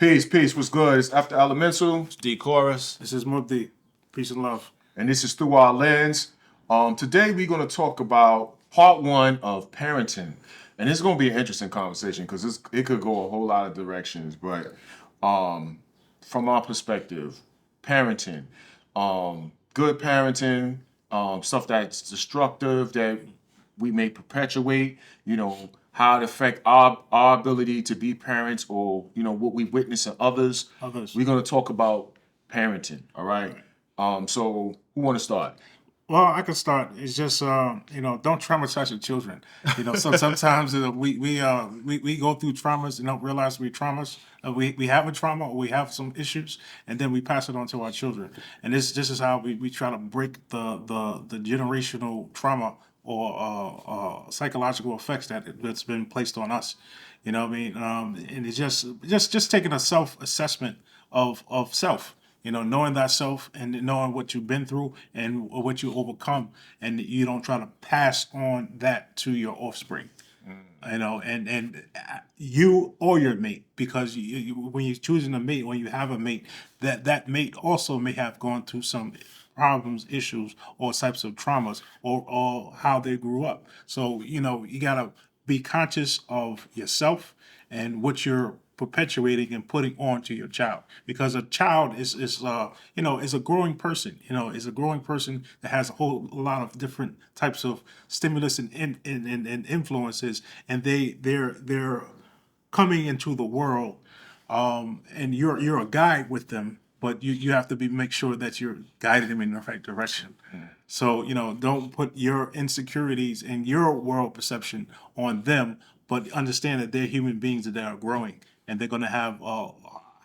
Peace, peace. What's good? It's After Elemental, It's D Chorus. This is Mubdi. Peace and love. and this is Through Our Lens. Today we're going to talk about part one of parenting, and it's going to be an interesting conversation because it could go a whole lot of directions. But from our perspective, parenting, good parenting, stuff that's destructive that we may perpetuate. How it affect our ability to be parents, or what we witness in others. We're going to talk about parenting. All right. So who want to start? Well, I can start. It's just don't traumatize your children. Sometimes we go through traumas and don't realize we traumas. We have a trauma or we have some issues, and then we pass it on to our children. And this is how we try to break the generational trauma or psychological effects that's been placed on us. You know what I mean? And it's just taking a self-assessment of self. Knowing that self and knowing what you've been through and what you overcome, and you don't try to pass on that to your offspring. And you or your mate, because when you're choosing a mate, when you have a mate, that mate also may have gone through some problems, issues, or types of traumas, or how they grew up. So you gotta be conscious of yourself and what you're perpetuating and putting on to your child, because a child is a growing person. Is a growing person that has a whole lot of different types of stimulus and influences, and they're coming into the world, and you're a guide with them, but you have to make sure that you're guiding them in the right direction. So don't put your insecurities and your world perception on them, but understand that they're human beings that are growing, and they're going to have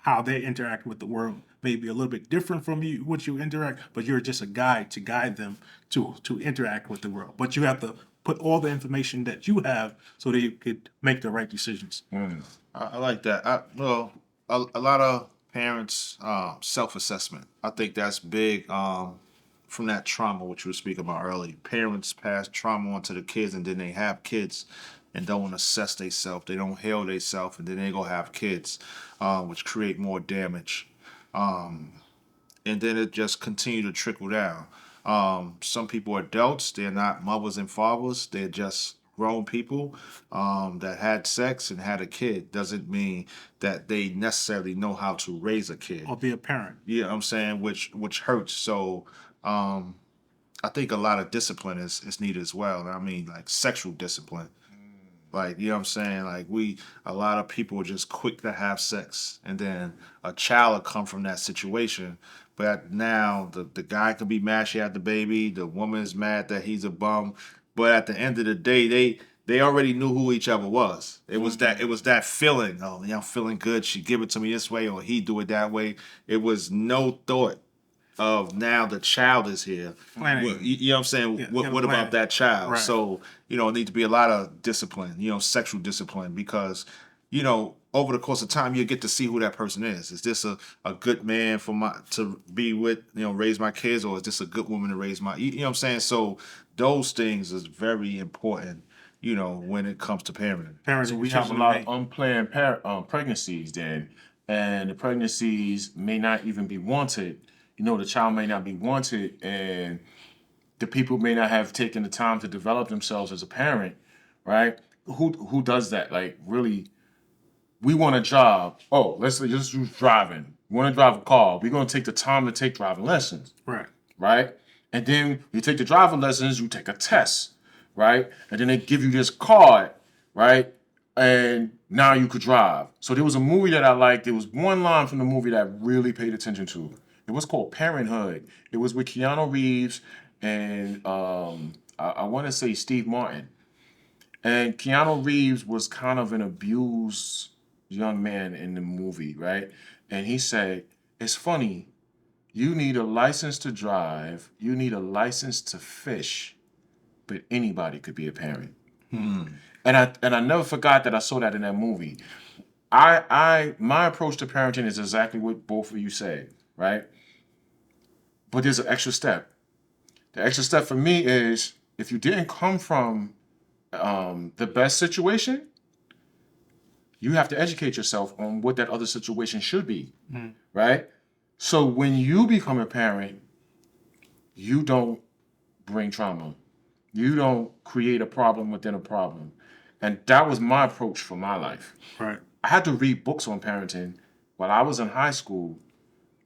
how they interact with the world may be a little bit different from you, what you interact, but you're just a guide to guide them to interact with the world. But you have to put all the information that you have so that you could make the right decisions. I like that. A lot of parents self-assessment. I think that's big. From that trauma which you were speaking about earlier, parents pass trauma on to the kids, and then they have kids and don't assess themselves. They don't heal themselves, and then they go have kids, which create more damage. And then it just continue to trickle down. Some people are adults. They're not mothers and fathers. They're just grown people that had sex and had a kid. Doesn't mean that they necessarily know how to raise a kid Or be a parent. Yeah, I'm saying, which hurts. So I think a lot of discipline is needed as well. I mean, like sexual discipline. Like, you know what I'm saying? Like, a lot of people are just quick to have sex, and then a child will come from that situation. But now the guy could be mad she had the baby, the woman's mad that he's a bum. But at the end of the day, they already knew who each other was. It was that feeling. Oh, yeah, I'm feeling good. She give it to me this way, or he do it that way. It was no thought of now the child is here. Planning. You know what I'm saying? Yeah, what about that child? Right. So, it needs to be a lot of discipline, sexual discipline, because, over the course of time, you get to see who that person is. Is this a good man to be with, raise my kids, or is this a good woman to raise my, you know what I'm saying? So those things is very important, when it comes to parenting. So we have a lot of unplanned pregnancies then, and the pregnancies may not even be wanted. The child may not be wanted, and the people may not have taken the time to develop themselves as a parent, right? Who does that? Like, really, we want a job. Oh, let's just use driving. We want to drive a car. We're going to take the time to take driving lessons. Right? And then you take the driving lessons, you take a test, right? And then they give you this card, right? And now you could drive. So there was a movie that I liked. There was one line from the movie that I really paid attention to. It was called Parenthood. It was with Keanu Reeves and I want to say Steve Martin. And Keanu Reeves was kind of an abused young man in the movie, right? And he said, it's funny, you need a license to drive, you need a license to fish, but anybody could be a parent. And I never forgot that I saw that in that movie. My approach to parenting is exactly what both of you said, right? But there's an extra step. The extra step for me is, if you didn't come from the best situation, you have to educate yourself on what that other situation should be, right? So when you become a parent, you don't bring trauma. You don't create a problem within a problem. And that was my approach for my life. Right. I had to read books on parenting while I was in high school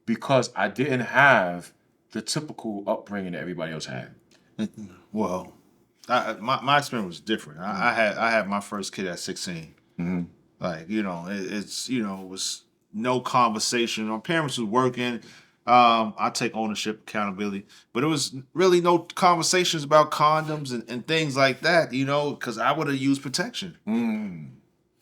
because I didn't have the typical upbringing that everybody else had. Well, my experience was different. I had my first kid at 16. Like, it was no conversation. My parents was working. I take ownership, accountability, but it was really no conversations about condoms and things like that, because I would have used protection.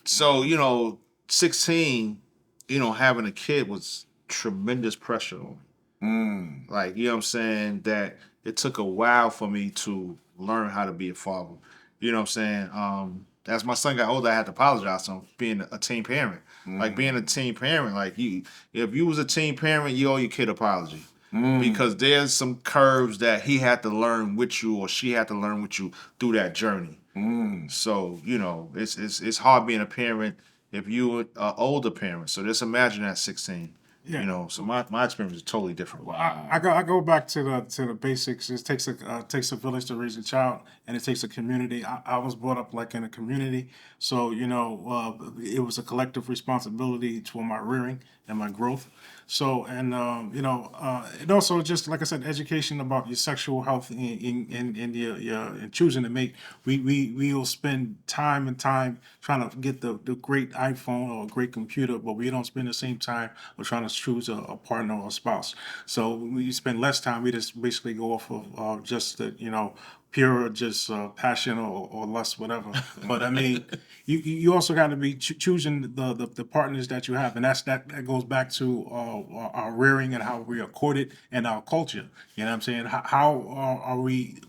So, 16, having a kid was tremendous pressure on me. Like, you know what I'm saying? That it took a while for me to learn how to be a father. You know what I'm saying? As my son got older, I had to apologize to him for being a teen parent. Like being a teen parent, like if you was a teen parent, you owe your kid apology. Because there's some curves that he had to learn with you or she had to learn with you through that journey. So, it's hard being a parent if you're an older parent. So just imagine at 16. Yeah. So my experience is totally different. I go back to the basics. It takes a village to raise a child, and it takes a community. I was brought up like in a community, so it was a collective responsibility for my rearing and my growth. So and and also just like I said, education about your sexual health in your choosing to mate. We will spend time and time trying to get the great iPhone or a great computer, but we don't spend the same time of trying to choose a partner or a spouse. So we spend less time. We just basically go off of just the pure just passion or lust, whatever. But I mean, you also got to be choosing the partners that you have, and that goes back to our rearing and how we are courted and our culture. You know what I'm saying? How are we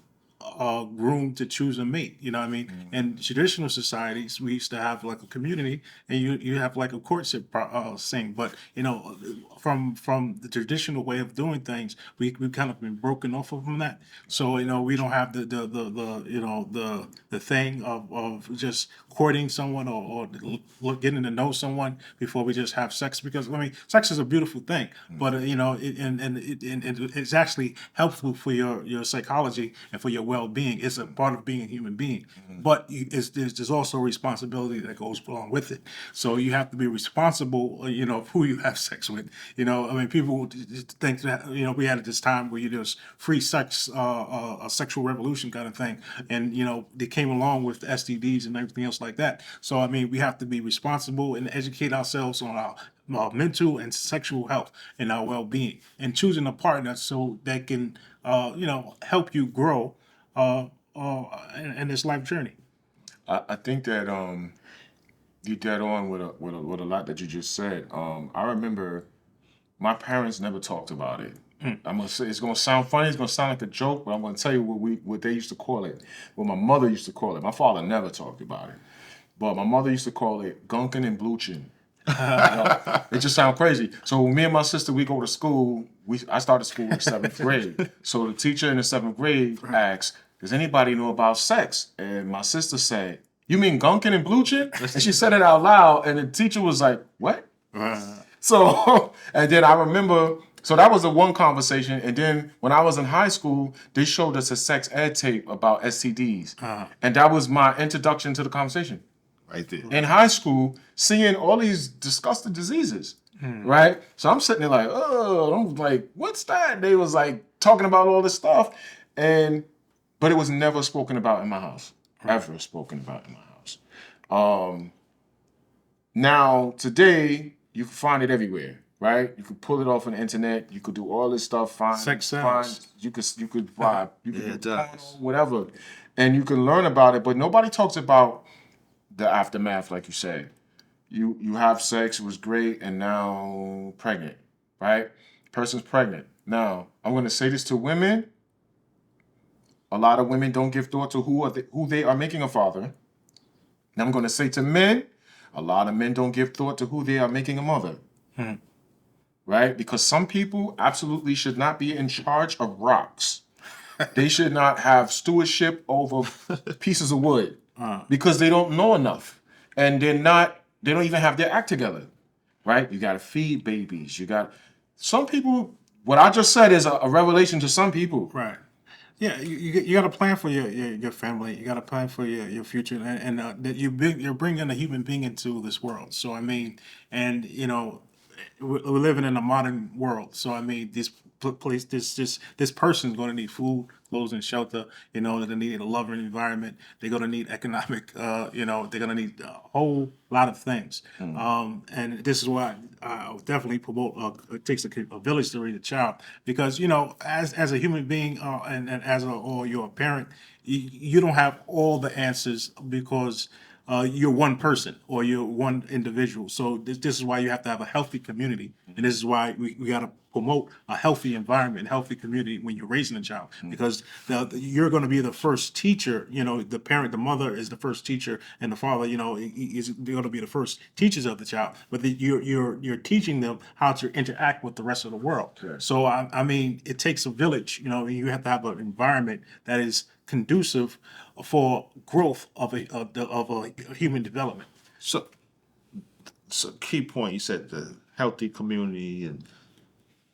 groomed to choose a mate? You know what I mean? In traditional societies, we used to have like a community, and you have like a courtship thing. But from the traditional way of doing things, we kind of been broken off from that. So we don't have the thing of just courting someone or getting to know someone before we just have sex, because I mean sex is a beautiful thing, but it's actually helpful for your psychology and for your well-being. It's a part of being a human being, but there's also responsibility that goes along with it. So you have to be responsible, of who you have sex with. I mean, people think that we had this time where there's free sex, a sexual revolution kind of thing, and they came along with the STDs and everything else like that. So I mean, we have to be responsible and educate ourselves on our mental and sexual health and our well-being, and choosing a partner so that can help you grow in this life journey. I think that you're dead on with a lot that you just said. I remember my parents never talked about it. I'm gonna say it's gonna sound funny. It's gonna sound like a joke, but I'm gonna tell you what they used to call it. What my mother used to call it. My father never talked about it, but my mother used to call it gunking and bluching. It just sounds crazy. So me and my sister, we go to school. I started school in 7th grade. So the teacher in the 7th grade asked, "Does anybody know about sex?" And my sister said, "You mean gunking and bluching?" And she said it out loud, and the teacher was like, "What?" So, and then I remember, so that was the one conversation. And then when I was in high school, they showed us a sex ed tape about STDs. And that was my introduction to the conversation. Right there. In high school, seeing all these disgusting diseases, right? So I'm sitting there like, oh, I'm like, what's that? They was like talking about all this stuff. But it was never spoken about in my house. Ever spoken about in my house. Now, today, you can find it everywhere, right? You can pull it off on the internet. You could do all this stuff. Sex sells. You could vibe. You could do whatever, and you can learn about it. But nobody talks about the aftermath, like you said. You have sex. It was great, and now pregnant, right? Person's pregnant. Now, I'm going to say this to women. A lot of women don't give thought to who they are making a father. Now, I'm going to say to men. A lot of men don't give thought to who they are making a mother, right? Because some people absolutely should not be in charge of rocks. They should not have stewardship over pieces of wood because they don't know enough. And they're not they don't even have their act together, right? You got to feed babies. You got some people. What I just said is a revelation to some people. Right. Yeah, you got to plan for your family. You got to plan for your future, and that you're bringing a human being into this world. So I mean, and you know, we're living in a modern world. So I mean, this person's going to need food, clothes, and shelter. You know, they're going to need a loving environment. They're going to need economic. You know, they're going to need a whole lot of things. And this is why I definitely promote. It takes a village to raise a child, because you know, as a human being, and as or you're a parent, you don't have all the answers, because you're one person or you're one individual. So this is why you have to have a healthy community, and this is why we got to promote a healthy environment, healthy community when you're raising a child, because you're going to be the first teacher. You know, the parent, the mother is the first teacher, and the father, you know, is going to be the first teachers of the child. But you're teaching them how to interact with the rest of the world. Sure. So I mean, it takes a village. You know, you have to have an environment that is conducive for growth of a human development. So key point, you said the healthy community, and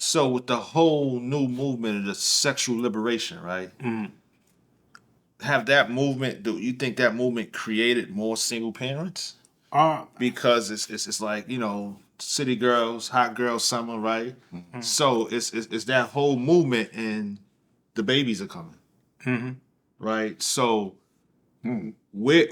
so with the whole new movement of the sexual liberation, right? Have that movement? Do you think that movement created more single parents? Because it's like, you know, city girls, hot girl summer, right? So it's that whole movement, and the babies are coming, right? So where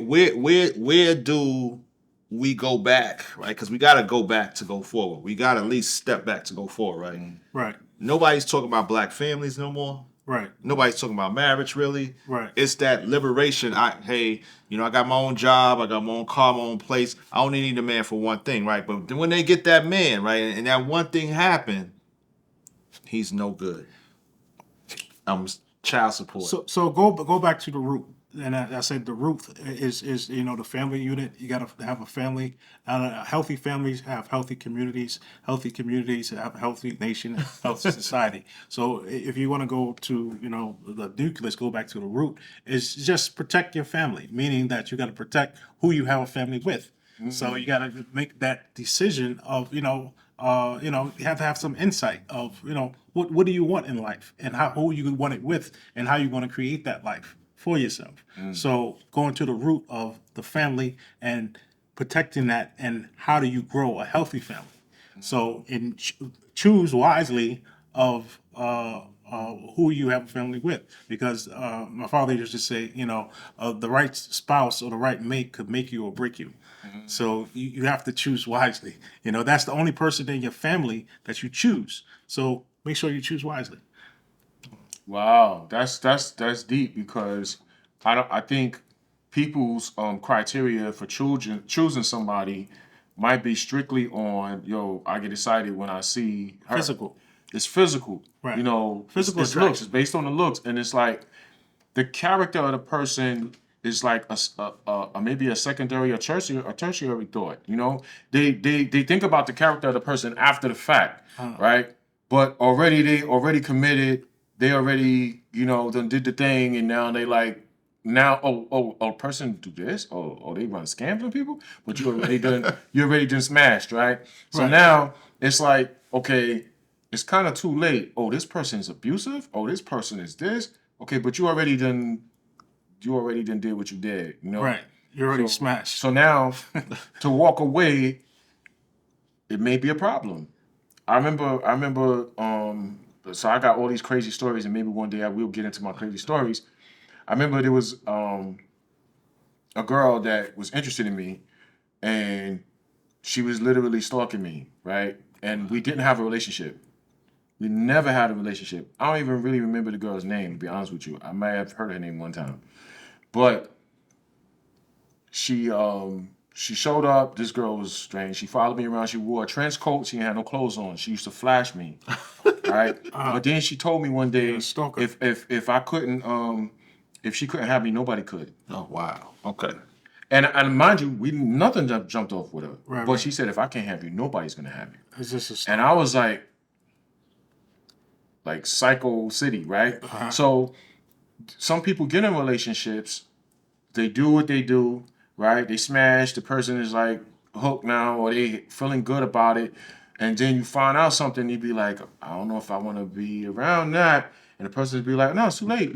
do we go back, right? Because we got to go back to go forward. We got to at least step back to go forward, right? Right. Nobody's talking about black families no more. Right. Nobody's talking about marriage, really. Right. It's that liberation. Hey, you know, I got my own job, I got my own car, my own place. I only need a man for one thing, right? But then when they get that man, right, and that one thing happened, he's no good. Child support. So go back to the root. And I said the root is you know, the family unit. You got to have a family. Healthy families have healthy communities. Healthy communities have a healthy nation, healthy society. So if you want to go to, you know, the nucleus, go back to the root, is just protect your family, meaning that you got to protect who you have a family with. So you got to make that decision of, you know, you have to have some insight of, you know, what do you want in life, and who you want it with, and how you're going to create that life for yourself. So going to the root of the family and protecting that, and how do you grow a healthy family? So choose wisely of who you have a family with, because my father used to say, you know, the right spouse or the right mate could make you or break you. So you have to choose wisely. You know, that's the only person in your family that you choose. So make sure you choose wisely. Wow, that's deep, because I think people's criteria for choosing somebody might be strictly on, yo, I get excited when I see her. Physical. It's physical. Right. You know, Physical it's attraction. looks. It's based on the looks, and it's like the character of the person is like a maybe a secondary or tertiary thought. You know, they think about the character of the person after the fact, right? But they already committed. They already, you know, done did the thing, and now they like, now person do this, they run scams on people, but you already done smashed, right? So Right. now it's like, okay, it's kind of too late. Oh, this person is abusive. Oh, this person is this. Okay, but you already done did what you did, you know? Right. You're already smashed. So now to walk away, it may be a problem. I remember, so I got all these crazy stories, and maybe one day I will get into my crazy stories. I remember there was a girl that was interested in me, and she was literally stalking me, right? And we didn't have a relationship. We never had a relationship. I don't even really remember the girl's name, to be honest with you. I might have heard her name one time. But she showed up. This girl was strange. She followed me around. She wore a trench coat. She had no clothes on. She used to flash me, right? But then she told me one day, stalker. if I couldn't, if she couldn't have me, nobody could. Oh wow. Okay. And mind you, nothing jumped off with her. Right, but right. she said, if I can't have you, nobody's gonna have you. Is this a And I was like Psycho City, right? So some people get in relationships, they do what they do, right? They smash. The person is like, hooked now, or they feeling good about it, and then you find out something, you be like, I don't know if I want to be around that, and the person would be like, no, it's too late.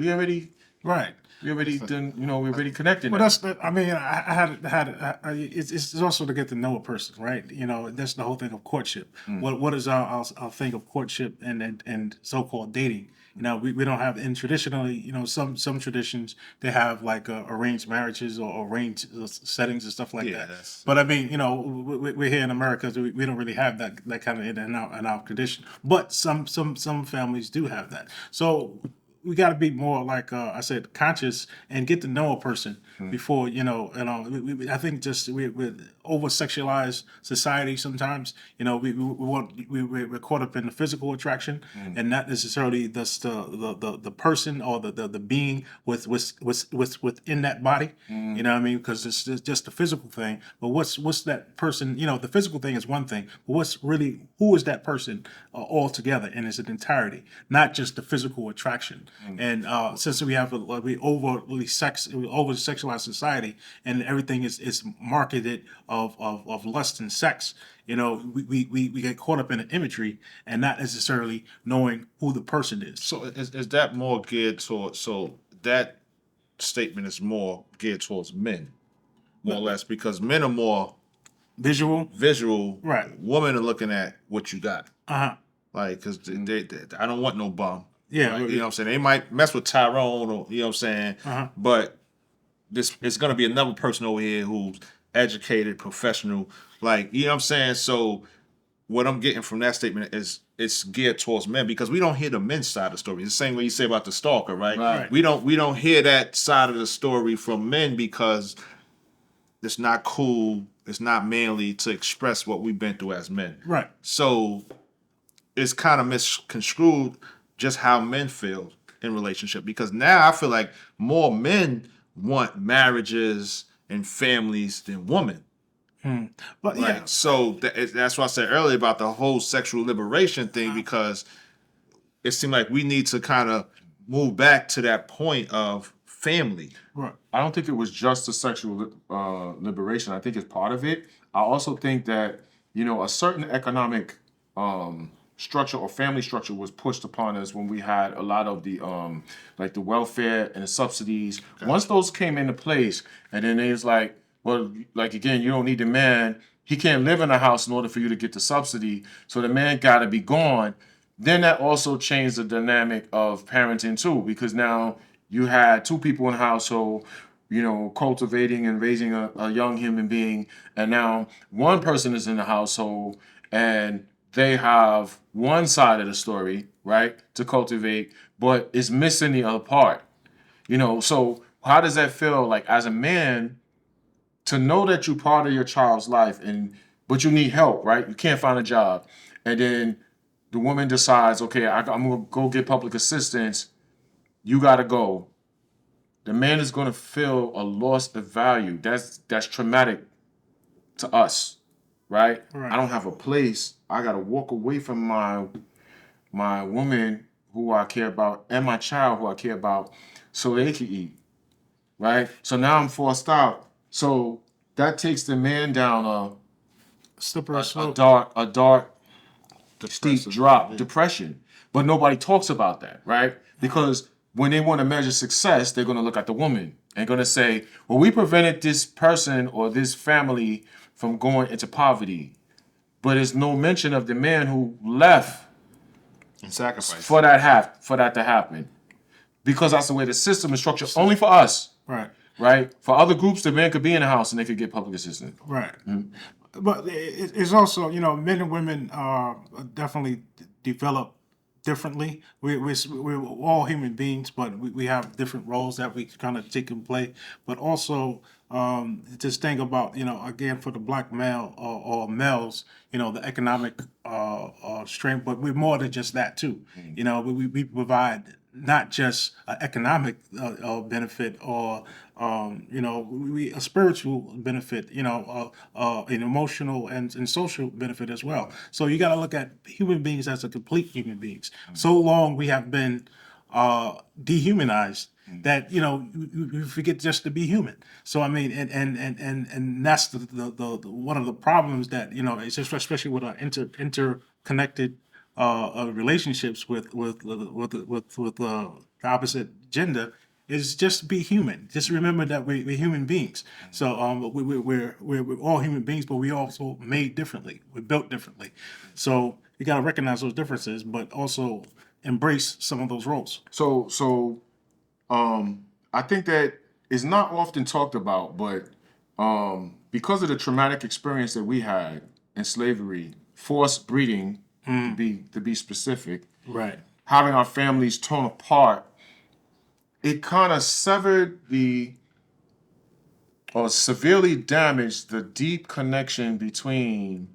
Right. We already done, we already connected. Well, now. I mean, it's also to get to know a person, right? That's the whole thing of courtship. What is our thing of courtship and so-called dating? We don't have, and traditionally, some traditions, they have like arranged marriages or arranged settings and stuff like Yeah, that. But I mean, we're here in America, so we don't really have that kind of in our tradition. But some families do have that. So we got to be more like I said, conscious and get to know a person before I think just we're over sexualized society sometimes. We're caught up in the physical attraction and not necessarily the person or the being within that body. You know what I mean? Because it's just the physical thing. But what's that person? The physical thing is one thing, but who is that person altogether in its entirety, not just the physical attraction. And since we have we over sexualized society and everything is marketed of lust and sex, we get caught up in the imagery and not necessarily knowing who the person is. So is that more geared towards? So that statement is more geared towards men, more or less, because men are more Visual, right? Women are looking at what you got, like, because they I don't want no bum. Yeah, Right? You know what I'm saying? They might mess with Tyrone, or you know what I'm saying, but it's gonna be another person over here who's educated, professional, like, you know what I'm saying. So what I'm getting from that statement is it's geared towards men, because we don't hear the men's side of the story. It's the same way you say about the stalker, right? Right. We don't hear that side of the story from men, because it's not cool, it's not manly to express what we've been through as men. Right. So it's kind of misconstrued just how men feel in relationship, because now I feel like more men want marriages and families than women. But Like, yeah, so that's why I said earlier about the whole sexual liberation thing, because it seemed like we need to kind of move back to that point of family. right. I don't think it was just the sexual liberation. I think it's part of it. I also think that a certain economic structure or family structure was pushed upon us when we had a lot of the like the welfare and the subsidies. Once those came into place, and then they was like, well, like again, you don't need the man. He can't live in a house in order for you to get the subsidy. So the man got to be gone. Then that also changed the dynamic of parenting too, because now you had two people in the household, cultivating and raising a young human being, and now one person is in the household and they have one side of the story, right, to cultivate, but it's missing the other part. So how does that feel like as a man to know that you're part of your child's life but you need help, right? You can't find a job. And then the woman decides, okay, I'm gonna go get public assistance. You gotta go. The man is gonna feel a loss of value. That's traumatic to us, right? Right. I don't have a place. I gotta walk away from my woman who I care about and my child who I care about so they can eat, right? So now I'm forced out. So that takes the man down Slippery a slope. dark steep Depressive. drop, depression. But nobody talks about that, right? Because when they want to measure success, they're going to look at the woman and going to say, well, we prevented this person or this family from going into poverty. But there's no mention of the man who left And sacrifice. for that to happen. Because that's the way the system is structured only for us, Right. right? For other groups, the man could be in the house and they could get public assistance. Right. But it's also, men and women definitely develop differently. We're all human beings, but we have different roles that we kind of take and play. But also, just think about, again, for the black male or males, the economic strength, but we're more than just that too. We provide not just an economic benefit or a spiritual benefit, an emotional and social benefit as well. So you got to look at human beings as a complete human beings. So long we have been dehumanized that you forget just to be human. So I mean, and that's the one of the problems that it's just especially with our interconnected relationships with the opposite gender is just be human. Just remember that we're human beings. So we're all human beings, but we also made differently. We're built differently. So you got to recognize those differences, but also embrace some of those roles. So I think that is not often talked about, but because of the traumatic experience that we had in slavery, forced breeding, to be specific, Right. having our families torn apart, it kind of severed or severely damaged the deep connection between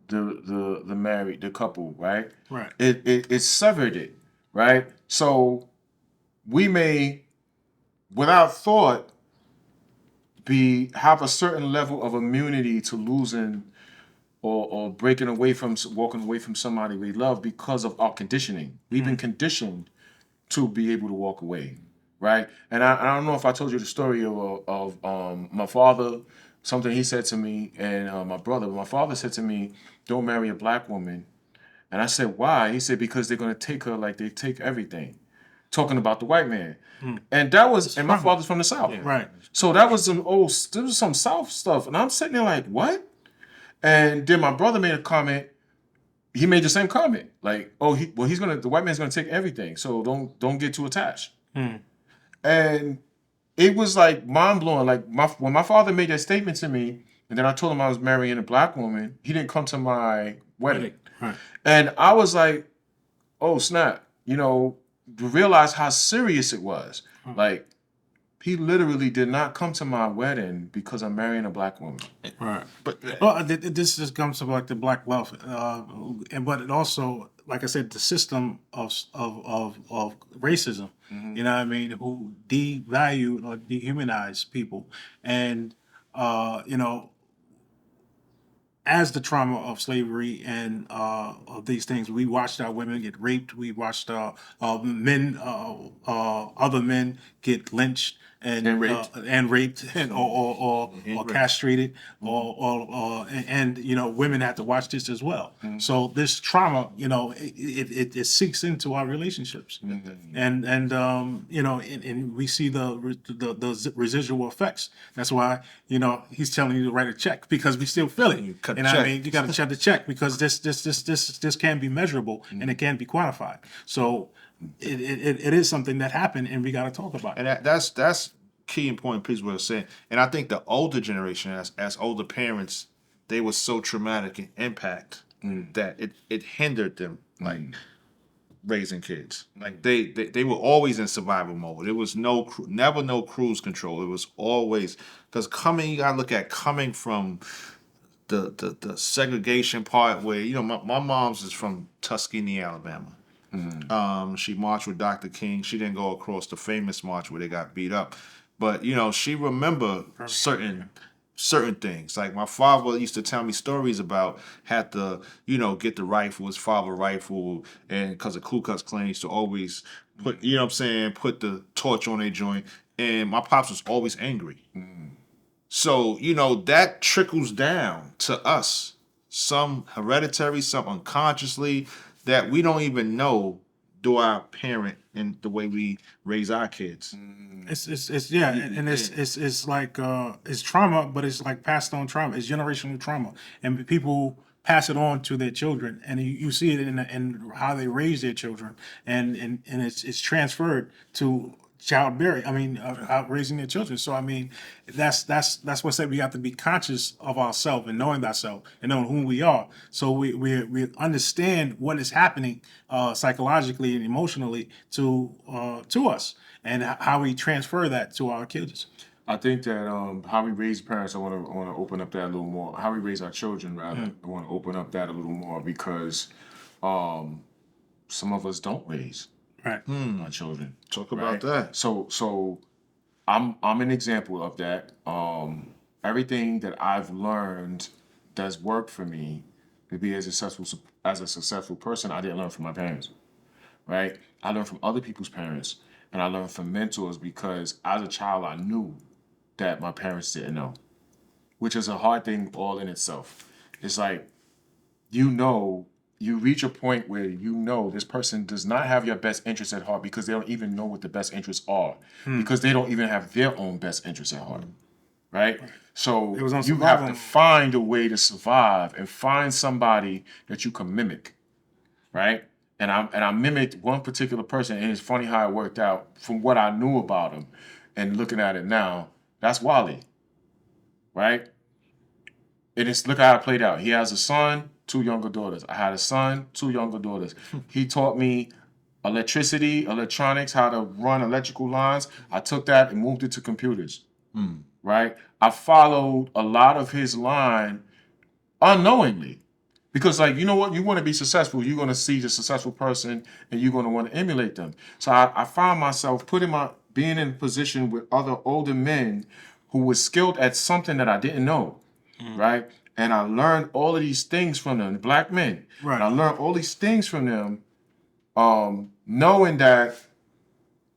the couple, right? Right. It severed it, right? So we may, without thought, have a certain level of immunity to losing or walking away from somebody we love because of our conditioning. We've been conditioned to be able to walk away, right? And I don't know if I told you the story of my father, something he said to me, and my brother. But my father said to me, "Don't marry a black woman." And I said, "Why?" He said, "Because they're gonna take her like they take everything." Talking about the white man, and my father's from the South, Right. So that was there was some South stuff, and I'm sitting there like, what? And then my brother made a comment. He made the same comment, like, "Oh, the white man's gonna take everything, so don't get too attached." And it was like mind blowing. Like when my father made that statement to me, and then I told him I was marrying a black woman, he didn't come to my wedding, Right. and I was like, "Oh snap!" To realize how serious it was. Like he literally did not come to my wedding because I'm marrying a black woman. Right. But this just comes to like the black wealth, but it also, like I said, the system of racism. You know what I mean? Who devalue or dehumanize people, and as the trauma of slavery and of these things, we watched our women get raped. We watched other men get lynched and raped or castrated, and women have to watch this as well. So this trauma, it sinks into our relationships, and we see the residual effects. That's why he's telling you to write a check because we still feel it. I mean, you got to check the check because this can be measurable and it can be quantified. So it is something that happened and we got to talk about it. And that's key and point piece what I'm saying. And I think the older generation, as older parents, they were so traumatic in impact that it hindered them raising kids. Like they were always in survival mode. There was never no cruise control. It was always because you gotta look at coming from the segregation part where my mom's is from Tuskegee, Alabama. She marched with Dr. King. She didn't go across the famous march where they got beat up, but she remember certain things. Like my father used to tell me stories about had to get the rifle, his father rifle, and because the Ku Klux Klan used to always put put the torch on their joint, and my pops was always angry. So, that trickles down to us, some hereditary, some unconsciously, that we don't even know do our parent in the way we raise our kids. It's like it's trauma, but it's like passed on trauma. It's generational trauma, and people pass it on to their children, and you see it in how they raise their children, and it's transferred to childbearing. I mean, raising their children. So I mean, that's what said we have to be conscious of ourselves and knowing ourselves and knowing who we are. So we understand what is happening psychologically and emotionally to us and how we transfer that to our kids. I think that how we raise parents, I want to open up that a little more. How we raise our children, rather, I want to open up that a little more because some of us don't raise our children. Talk about that. So I'm an example of that. Everything that I've learned that's worked for me to be as a successful person, I didn't learn from my parents, right? I learned from other people's parents, and I learned from mentors because as a child I knew that my parents didn't know, which is a hard thing all in itself. It's like, you reach a point where this person does not have your best interests at heart because they don't even know what the best interests are, because they don't even have their own best interests at heart, right? So It was on you have survival to mode. find a way to survive and find somebody that you can mimic, right? And I mimicked one particular person, and it's funny how it worked out from what I knew about him, and looking at it now, that's Wally, right? And it's look how it played out. He has a son, two younger daughters. I had a son, two younger daughters. He taught me electricity, electronics, how to run electrical lines. I took that and moved it to computers. Right? I followed a lot of his line unknowingly. Because, like, you know what? You want to be successful. You're going to see the successful person and you're going to want to emulate them. So I found myself being in a position with other older men who were skilled at something that I didn't know, right? And I learned all of these things from them, black men. Right. And I learned all these things from them, knowing that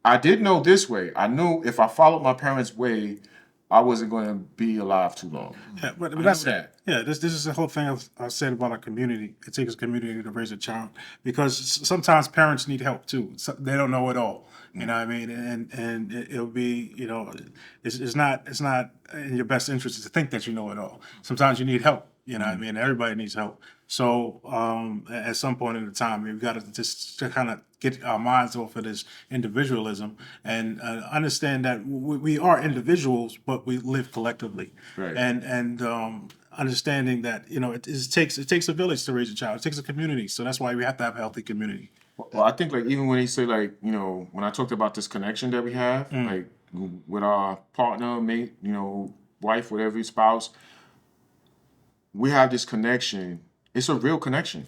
I didn't know this way. I knew if I followed my parents' way, I wasn't going to be alive too long. Yeah, but I that's know that. Yeah, this is the whole thing I said about our community. It takes a community to raise a child because sometimes parents need help too. So they don't know it all. You know what I mean? And it'll be, it's not in your best interest to think that you know it all. Sometimes you need help. You know what I mean? Everybody needs help. So at some point in the time, we've got to just to kind of get our minds off of this individualism and understand that we are individuals, but we live collectively. Right. And understanding that it takes a village to raise a child. It takes a community. So that's why we have to have a healthy community. Well, I think, like, even when he say, like, when I talked about this connection that we have, like with our partner, mate, wife, whatever, spouse, we have this connection. It's a real connection,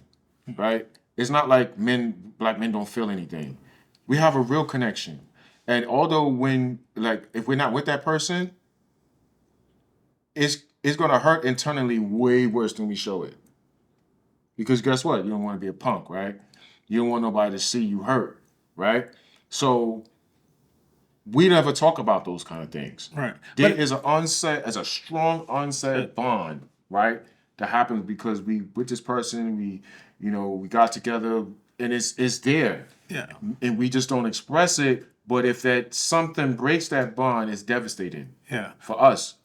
right? It's not like black men don't feel anything. We have a real connection. And although if we're not with that person, it's gonna hurt internally way worse than we show it. Because guess what? You don't want to be a punk, right? You don't want nobody to see you hurt, right? So we never talk about those kind of things. Right. There is a strong unsaid bond, right? That happens because we with this person, we got together and it's there. Yeah. And we just don't express it. But if that something breaks that bond, it's devastating. Yeah. For us.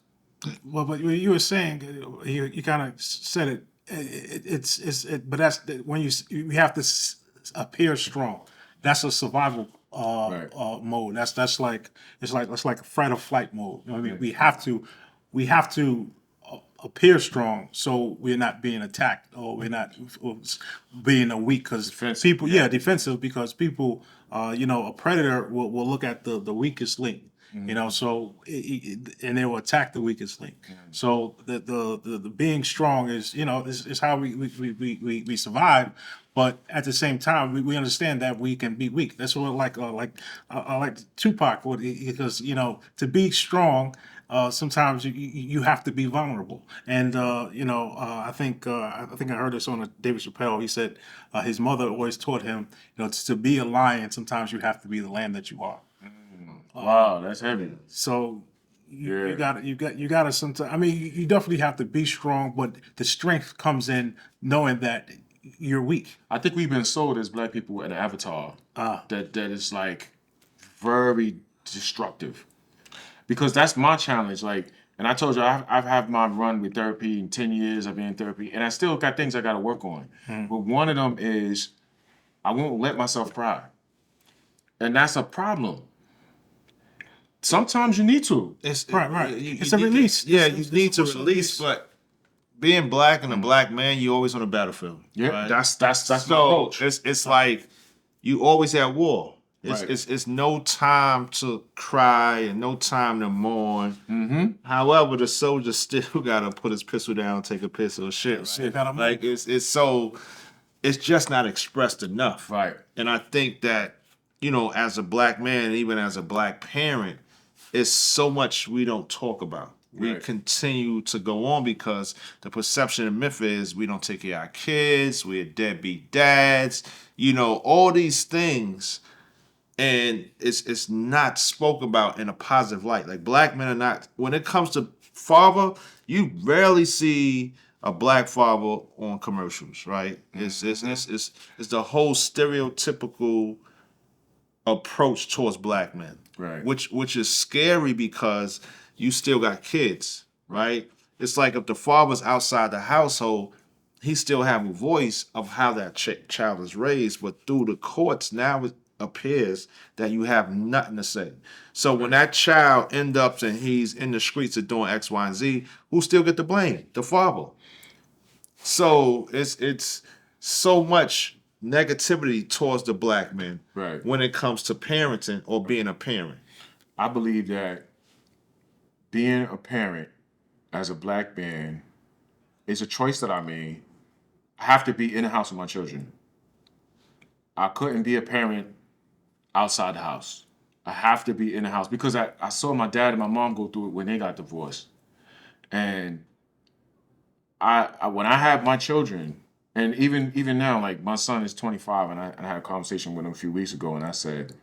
Well, but you were saying, you kind of said it. But that's when you have to appear strong. That's a survival mode. That's like a fight or flight mode. You know what I mean? We have to appear strong so we're not being attacked or we're not being weak because people defensive because people a predator will look at the weakest link. So and they will attack the weakest link. So the being strong is how we survive. But at the same time, we understand that we can be weak. That's what I like Tupac because to be strong. Sometimes you have to be vulnerable, and I think I heard this on David Chappelle. He said his mother always taught him, to be a lion. Sometimes you have to be the lamb that you are. Wow, that's heavy. So you gotta sometimes. I mean, you definitely have to be strong, but the strength comes in knowing that you're weak. I think we've been sold as black people an avatar that is like very destructive. Because that's my challenge. Like, and I told you, I've had my run with therapy in 10 years. I've been in therapy, and I still got things I got to work on. But one of them is I won't let myself cry, and that's a problem. Sometimes you need to. Right. It's a release. Yeah, you need to release, but being black and a black man, you're always on the battlefield. Yeah, right? that's my So approach. it's like you always at war. Right. It's no time to cry and no time to mourn. However, the soldier still gotta put his pistol down, take a piss or shit. Right? Like it's just not expressed enough. Right. And I think that as a black man, even as a black parent, it's so much we don't talk about. We continue to go on because the perception and myth is we don't take care of our kids, we're deadbeat dads, all these things. and it's not spoke about in a positive light. Like black men are not. When it comes to father, you rarely see a black father on commercials, right? It's the whole stereotypical approach towards black men, Right. which is scary because you still got kids, right? It's like if the father's outside the household, he still have a voice of how that child is raised, but through the courts now it appears that you have nothing to say. So when that child end up and he's in the streets of doing X, Y, and Z, who still get the blame? The father. So it's so much negativity towards the black man Right. when it comes to parenting or being a parent. I believe that being a parent as a black man is a choice that I made. I have to be in the house with my children. I couldn't be a parent outside the house. I have to be in the house because I saw my dad and my mom go through it when they got divorced. And I when I had my children, and even now, like my son is 25, and I had a conversation with him a few weeks ago, and I said,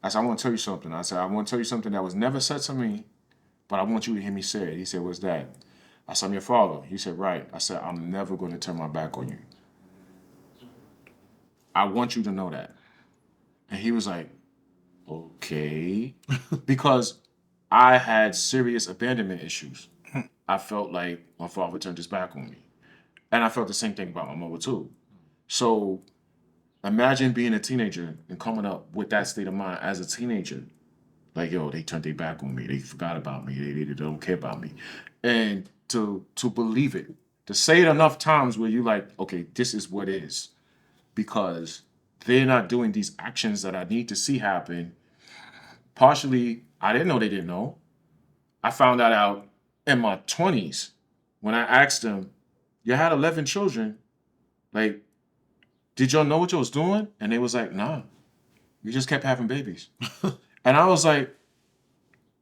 I want to tell you something. I said, I want to tell you something that was never said to me, but I want you to hear me say it. He said, what's that? I said, I'm your father. He said, right. I said, I'm never going to turn my back on you. I want you to know that. And he was like, okay. Because I had serious abandonment issues. I felt like my father turned his back on me. And I felt the same thing about my mother too. So imagine being a teenager and coming up with that state of mind as a teenager. Like, yo, they turned their back on me. They forgot about me. They don't care about me. And to believe it, to say it enough times where you like, okay, this is what is. Because they're not doing these actions that I need to see happen. Partially, I didn't know they didn't know. I found that out in my 20s when I asked them, you had 11 children. Like, did y'all know what you was doing? And they was like, nah, you just kept having babies. And I was like,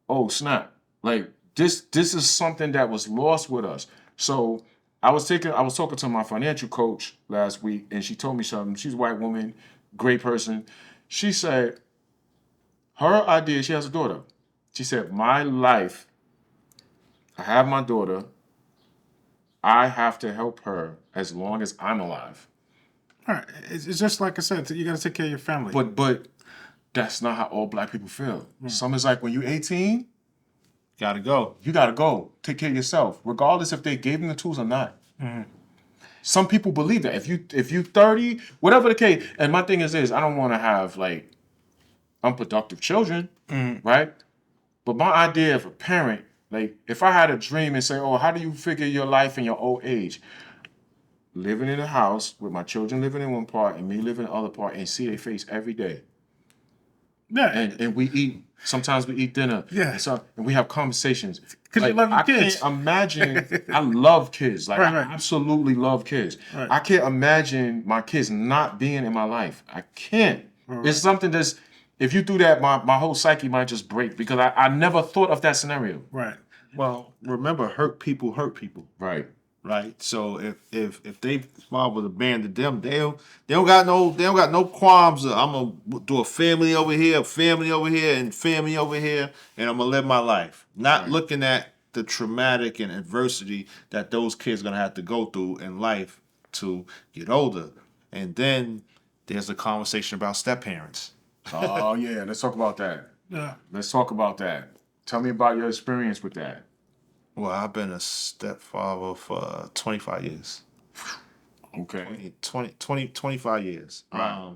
oh, snap. Like, this is something that was lost with us. So I was talking to my financial coach last week, and she told me something. She's a white woman, great person. She said, her idea, she has a daughter. She said, my life, I have my daughter, I have to help her as long as I'm alive. All right. It's just like I said, you got to take care of your family. But that's not how all black people feel. Some is like when you're 18, Gotta go. you gotta go. Take care of yourself, regardless if they gave them the tools or not. Some people believe that. If you 30, whatever the case, and my thing is I don't want to have like unproductive children, right? But my idea of a parent, like if I had a dream and say, oh, how do you figure your life in your old age? Living in a house with my children living in one part and me living in the other part and see their face every day. Yeah. And we eat. Sometimes we eat dinner. Yeah. And we have conversations. Because you love your I kids. can't imagine. I love kids. Like Right. I absolutely love kids. Right. I can't imagine my kids not being in my life. I can't. Right. It's something that's. If you do that, my whole psyche might just break because I never thought of that scenario. Right. Well, remember, hurt people hurt people. Right. Right. So if they father abandoned them, they don't got no qualms of, I'm gonna do a family over here, and family over here, and I'm gonna live my life. Not looking at the traumatic and adversity that those kids gonna have to go through in life to get older. And then there's a conversation about step parents. Oh yeah, let's talk about that. Yeah. Let's talk about that. Tell me about your experience with that. Well, I've been a stepfather for 25 years. Okay. 25 years. Right.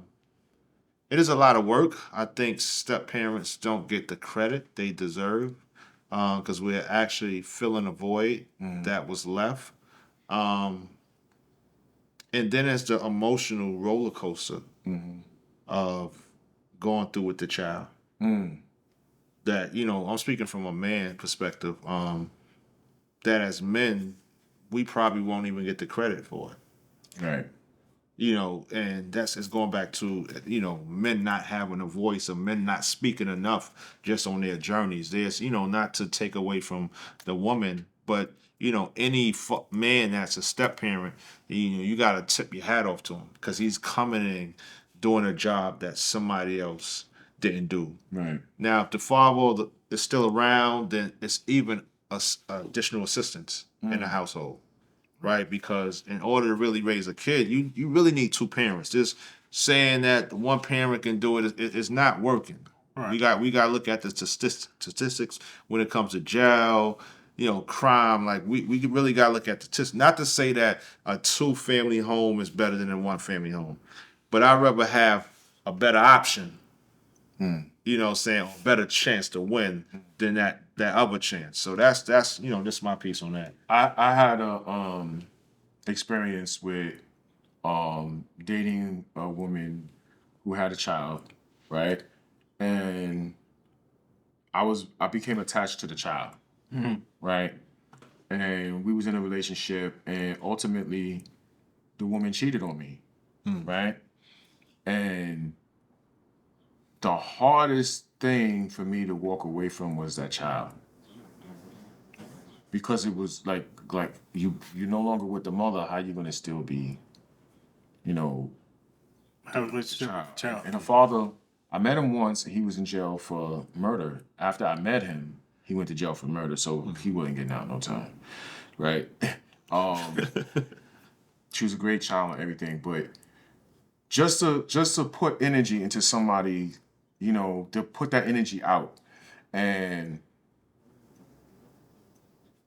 It is a lot of work. I think step parents don't get the credit they deserve because we're actually filling a void that was left. And then there's the emotional roller coaster of going through with the child. That, I'm speaking from a man perspective. That as men, we probably won't even get the credit for it. Right. And it's going back to, men not having a voice or men not speaking enough just on their journeys. There's, not to take away from the woman, but, any man that's a step parent, you got to tip your hat off to him because he's coming and doing a job that somebody else didn't do. Right. Now, if the father is still around, then it's even additional assistance in the household, right? Because in order to really raise a kid, you really need two parents. Just saying that one parent can do it is not working. Right. We got to look at the statistics when it comes to jail, crime. Like we really got to look at the statistics. Not to say that a 2-family home is better than a 1-family home, but I'd rather have a better option. Saying a better chance to win than that other chance. So that's just my piece on that. I had a experience with dating a woman who had a child, right? And I became attached to the child, right? And we was in a relationship, and ultimately, the woman cheated on me, right? And the hardest thing for me to walk away from was that child, because it was like you're no longer with the mother. How you gonna still be, Have a relationship with the child. And her father, I met him once, and he was in jail for murder. After I met him, he went to jail for murder, so he wasn't getting out no time, right? She was a great child and everything, but just to put energy into somebody, to put that energy out, and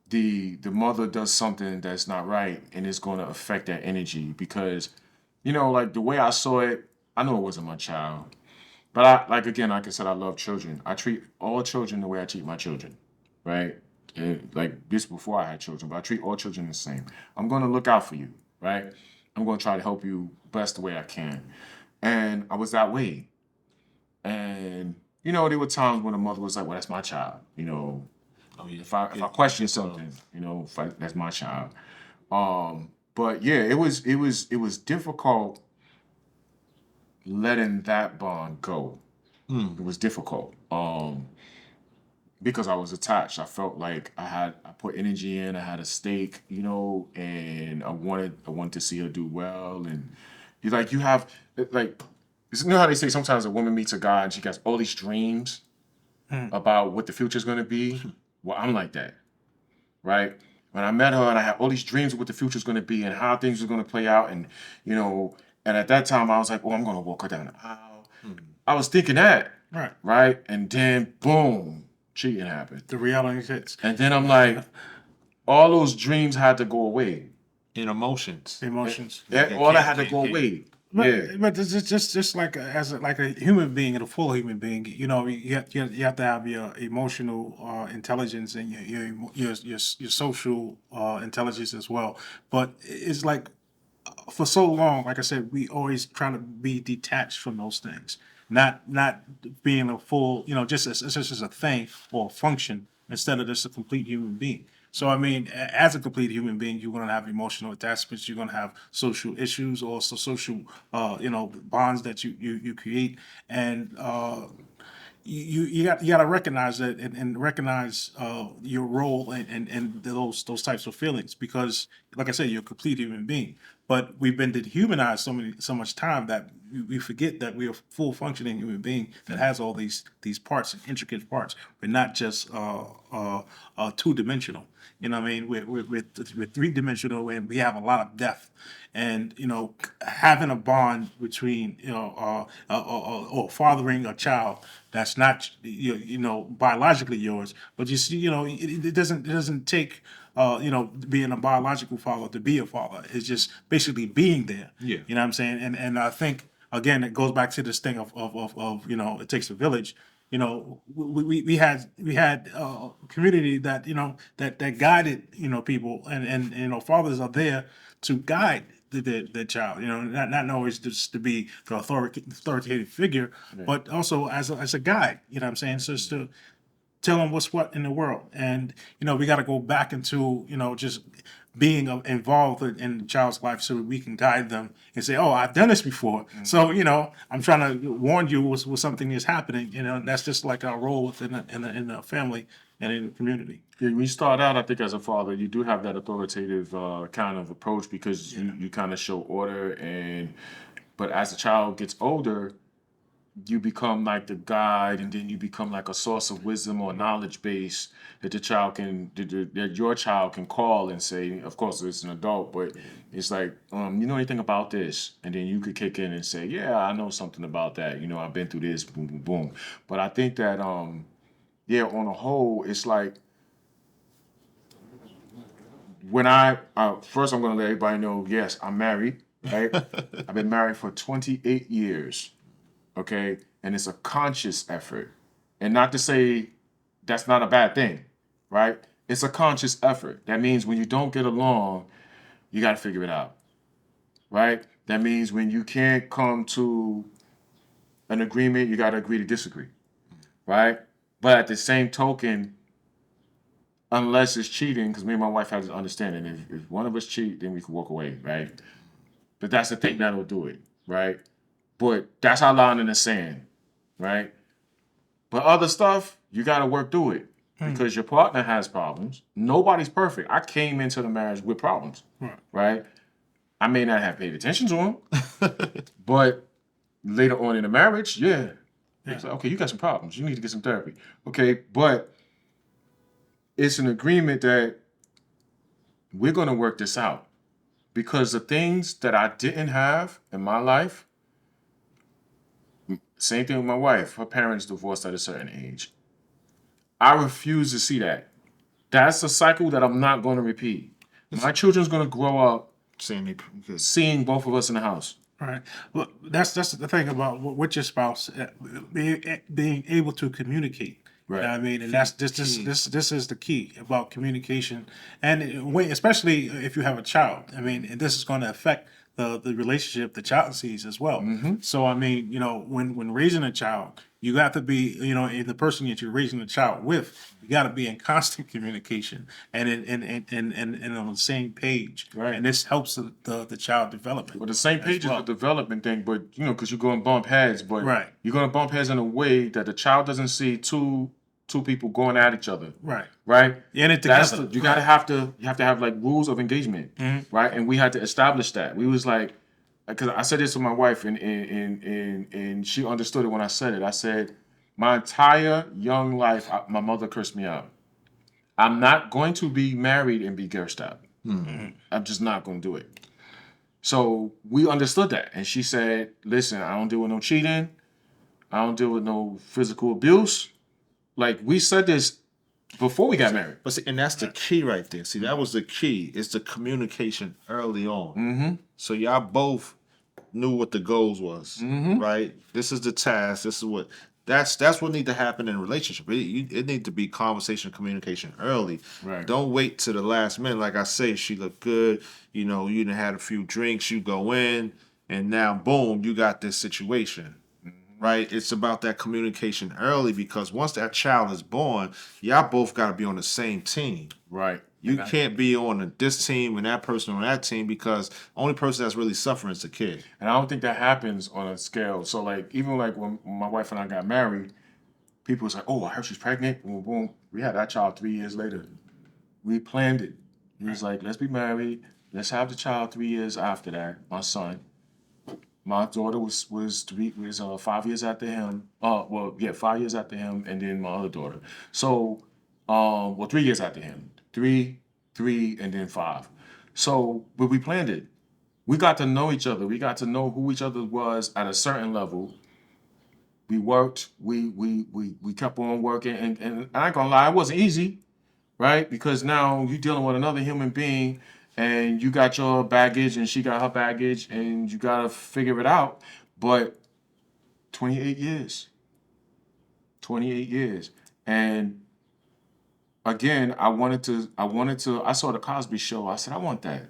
the mother does something that's not right, and it's going to affect that energy, because like the way I saw it, I know it wasn't my child, but like I said, I love children. I treat all children the way I treat my children, right? And like this before I had children, but I treat all children the same. I'm going to look out for you, right? I'm going to try to help you best the way I can. And I was that way. And there were times when the mother was like, "Well, that's my child." If I question something, that's my child. But yeah, it was difficult letting that bond go. It was difficult. Because I was attached. I felt like I put energy in, I had a stake, and I wanted to see her do well. And you have like, how they say sometimes a woman meets a guy and she has all these dreams about what the future's gonna be. Well, I'm like that, right? When I met her and I had all these dreams of what the future's gonna be and how things are gonna play out, and and at that time I was like, oh, I'm gonna walk her down the aisle. I was thinking that, right? And then boom, cheating happened. The reality hits. And then I'm like, all those dreams had to go away. In emotions. All that had to go away. But it's just like a human being and a full human being, you have to have your emotional intelligence and your social intelligence as well. But it's like, for so long, like I said, we always trying to be detached from those things, not being a full, just as a thing or a function instead of just a complete human being. So I mean, as a complete human being, you're going to have emotional attachments. You're going to have social issues, also social, bonds that you create, and you got to recognize that and recognize your role and those types of feelings, because like I said, you're a complete human being, but we've been dehumanized so much time that we forget that we're a full functioning human being that has all these parts and intricate parts. We're not just 2-dimensional. You know what I mean? We're 3-dimensional, and we have a lot of depth. And having a bond between or fathering a child that's not biologically yours, but you see, it doesn't take being a biological father to be a father. It's just basically being there. Yeah. You know what I'm saying? And I think again it goes back to this thing of it takes a village. We had community that that guided people, and fathers are there to guide the child, not always just to be the authoritative figure, but also as a guide, you know what I'm saying? So it's to tell them what's what in the world. And, we got to go back into, just being involved in the child's life so we can guide them and say, oh, I've done this before. Mm-hmm. So, I'm trying to warn you with something is happening, that's just like our role within in the family and in the community. Yeah, when you start out, I think as a father, you do have that authoritative kind of approach, because you kind of show order, and But as the child gets older, you become like the guide, and then you become like a source of wisdom or knowledge base that that your child can call and say. Of course, it's an adult, but it's like, you know anything about this? And then you could kick in and say, yeah, I know something about that. You know, I've been through this, boom, boom, boom. But I think that, yeah, on a whole, it's like when first I'm going to let everybody know, yes, I'm married, right? I've been married for 28 years. Okay, and it's a conscious effort, and not to say that's not a bad thing, right? It's a conscious effort. That means when you don't get along, you got to figure it out, right? That means when you can't come to an agreement, you got to agree to disagree, right? But at the same token, unless it's cheating, because me and my wife have this understanding, if one of us cheat, then we can walk away, right? But that's the thing that'll do it, right? But that's our line in the sand, right? But other stuff, you got to work through it because your partner has problems. Nobody's perfect. I came into the marriage with problems, right? I may not have paid attention to them, but later on in the marriage, it's like, okay, you got some problems. You need to get some therapy. Okay, but it's an agreement that we're going to work this out because the things that I didn't have in my life, same thing with my wife. Her parents divorced at a certain age. I refuse to see that. That's a cycle that I'm not going to repeat. My children's going to grow up seeing both of us in the house. Right. Well, that's the thing about with your spouse, being able to communicate. Right. You know what I mean, and this is the key about communication, and especially if you have a child. I mean, and this is going to affect the relationship the child sees as well. Mm-hmm. So I mean, you know, when raising a child, you got to be, you know, the person that you're raising the child with, you got to be in constant communication and on the same page. Right. And this helps the child development. Well, the same page is the development thing, but you know, because you're going to bump heads, but Right. you're going to bump heads in a way that the child doesn't see two people going at each other. Right. Right. In it together. You have to have like rules of engagement. Right. And we had to establish that. We was like, because I said this to my wife, and she understood it when I said it. I said, my entire young life, my mother cursed me out. I'm not going to be married and be girl out. I'm just not going to do it. So we understood that. And she said, listen, I don't deal with no cheating. I don't deal with no physical abuse. Like, we said this before we got married. But see, and that's the key right there. See, that was the key. It's the communication early on. Mm-hmm. So y'all both knew what the goals was, right? This is the task. This is what that's what need to happen in a relationship. It need to be conversation, communication early. Right. Don't wait to the last minute. Like I say, she looked good. You know, you done had a few drinks. You go in, and now boom, you got this situation. Right? It's about that communication early because once that child is born, y'all both got to be on the same team. Right. You can't be on this team and that person on that team because the only person that's really suffering is the kid. And I don't think that happens on a scale. So, like, even like when my wife and I got married, people was like, oh, I heard she's pregnant. Boom, boom. We had that child 3 years later. We planned it. He was like, let's be married. Let's have the child 3 years after that, my son. My daughter was 5 years after him. 5 years after him, and then my other daughter. So, 3 years after him. 3, and then 5. So, but we planned it. We got to know each other. We got to know who each other was at a certain level. We worked. We kept on working, and I ain't gonna lie, it wasn't easy, right? Because now you're dealing with another human being. And you got your baggage and she got her baggage and you got to figure it out. But 28 years. And again, I saw the Cosby Show. I said, I want that.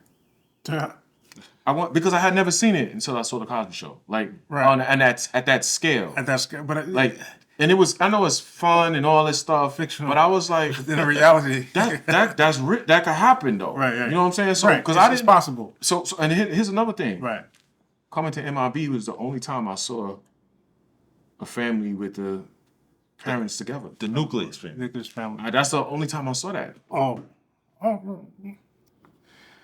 Because I had never seen it until I saw the Cosby Show. Like, at that scale. At that scale. But and it was, I know it's fun and all this stuff, fictional, but I was like, in reality, that could happen though. Right. You know what I'm saying? So, because it's possible. So, and here's another thing. Right. Coming to MIB was the only time I saw a family with the parents together. The nucleus family. Nucleus family. That's the only time I saw that. Oh.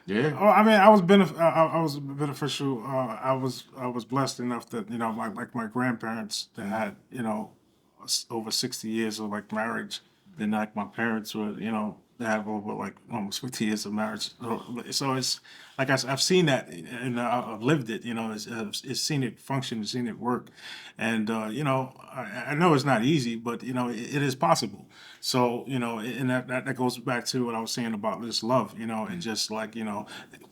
Yeah. Oh, I mean, I was beneficial. I was blessed enough that like my grandparents that had over 60 years of like marriage. Then like my parents were they have over like almost 50 years of marriage. So it's like I've seen that and I've lived it. It's seen it function, seen it work, and I know it's not easy, but it is possible. So and that goes back to what I was saying about this love. And just like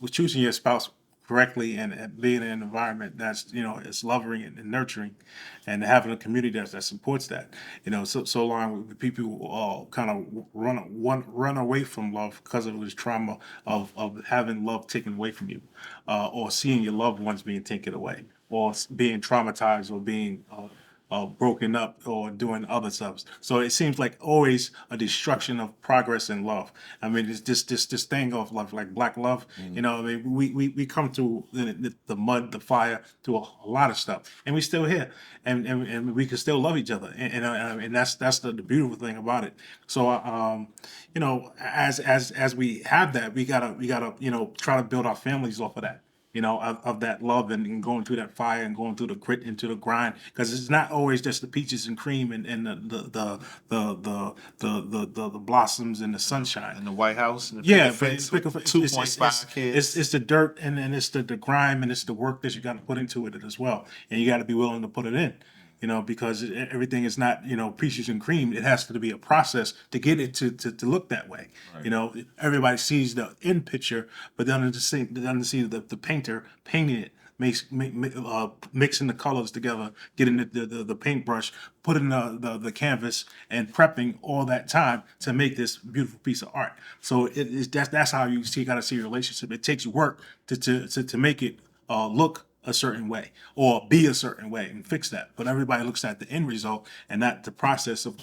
with choosing your spouse correctly and being in an environment that's it's loving and nurturing, and having a community that supports that. So long people kind of run away from love because of this trauma of having love taken away from you, or seeing your loved ones being taken away, or being traumatized, or being broken up, or doing other stuff. So it seems like always a destruction of progress and love. I mean, it's this thing of love, like black love. I mean, we come through the mud, the fire, through a lot of stuff, and we still here, and we can still love each other, and that's the beautiful thing about it. So as we have that, we gotta try to build our families off of that. Of that love, and going through that fire, and going through the grit, into the grind, because it's not always just the peaches and cream, and the blossoms and the sunshine. In the White House, and the Yeah, picket but fence it's, with 2.5 kids. it's the dirt, and it's the grime, and it's the work that you got to put into it as well, and you got to be willing to put it in. Because everything is not peaches and cream. It has to be a process to get it to look that way. Right. Everybody sees the end picture, but then to see the painter painting it, mixing the colors together, getting the paintbrush, putting the canvas, and prepping all that time to make this beautiful piece of art. So that's how you got to see a relationship. It takes work to make it look a certain way, or be a certain way, and fix that. But everybody looks at the end result, and not the process of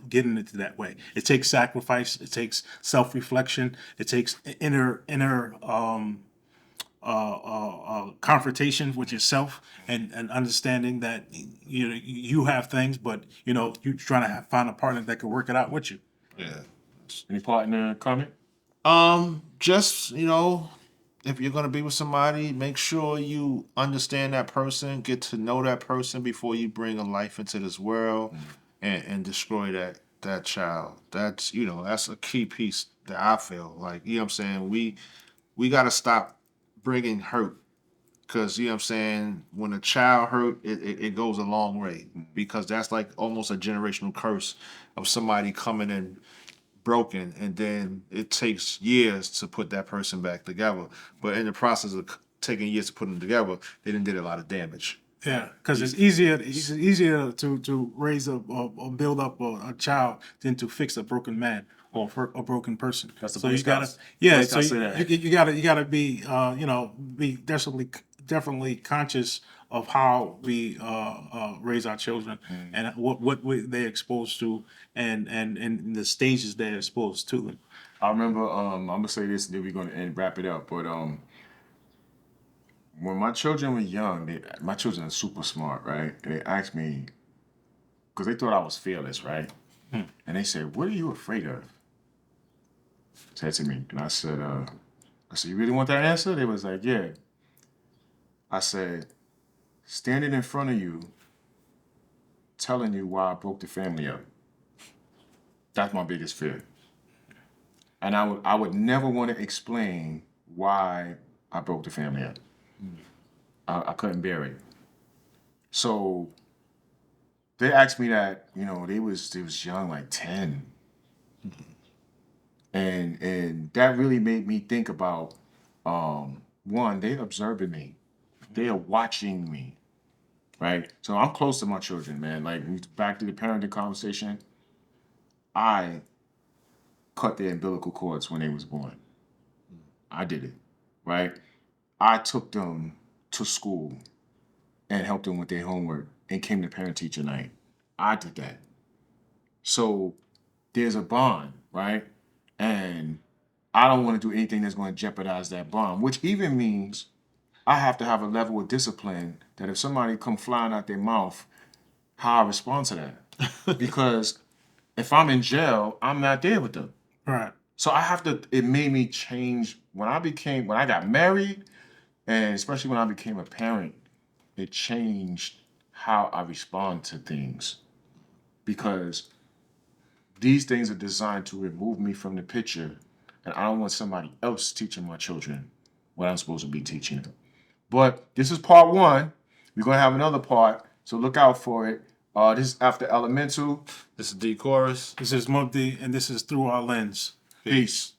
getting it to that way. It takes sacrifice. It takes self-reflection. It takes inner confrontation with yourself, and understanding that you have things, but you're trying to find a partner that can work it out with you. Yeah. Any partner comment? Just if you're gonna be with somebody, make sure you understand that person, get to know that person before you bring a life into this world, and destroy that child. That's a key piece that I feel like. What I'm saying? We gotta stop bringing hurt, because what I'm saying, when a child hurt, it goes a long way, because that's like almost a generational curse of somebody coming in broken, and then it takes years to put that person back together. But in the process of taking years to put them together, they done did a lot of damage. Yeah, because it's easier to raise or build up a child than to fix a broken man, or for a broken person. That's the so Boy you gotta Scouts. yeah. Boy So Scouts say that. you gotta be definitely conscious of how we raise our children, and what they're exposed to, and the stages they're exposed to them. I remember. I'm gonna say this, and then we're gonna wrap it up. But when my children were young, my children are super smart, right? And they asked me, because they thought I was fearless, right? And they said, "What are you afraid of?" Said to me, and I said, "You really want that answer?" They was like, "Yeah." I said, "Standing in front of you, telling you why I broke the family up. That's my biggest fear." And I would never want to explain why I broke the family up. I couldn't bear it. So they asked me that, they was young, like 10. And that really made me think about, one, they're observing me. They are watching me, right? So I'm close to my children, man. Like, back to the parenting conversation, I cut their umbilical cords when they was born. I did it, right? I took them to school and helped them with their homework and came to parent-teacher night. I did that. So there's a bond, right? And I don't want to do anything that's going to jeopardize that bond, which even means I have to have a level of discipline that if somebody come flying out their mouth, how I respond to that. Because if I'm in jail, I'm not there with them. Right. So it made me change when I got married, and especially when I became a parent, it changed how I respond to things. Because these things are designed to remove me from the picture, and I don't want somebody else teaching my children what I'm supposed to be teaching them. But this is part one. We're gonna have another part, so look out for it. This is after elemental. This is D Chorus. This is Mubdi, and this is Through Our Lens. Peace.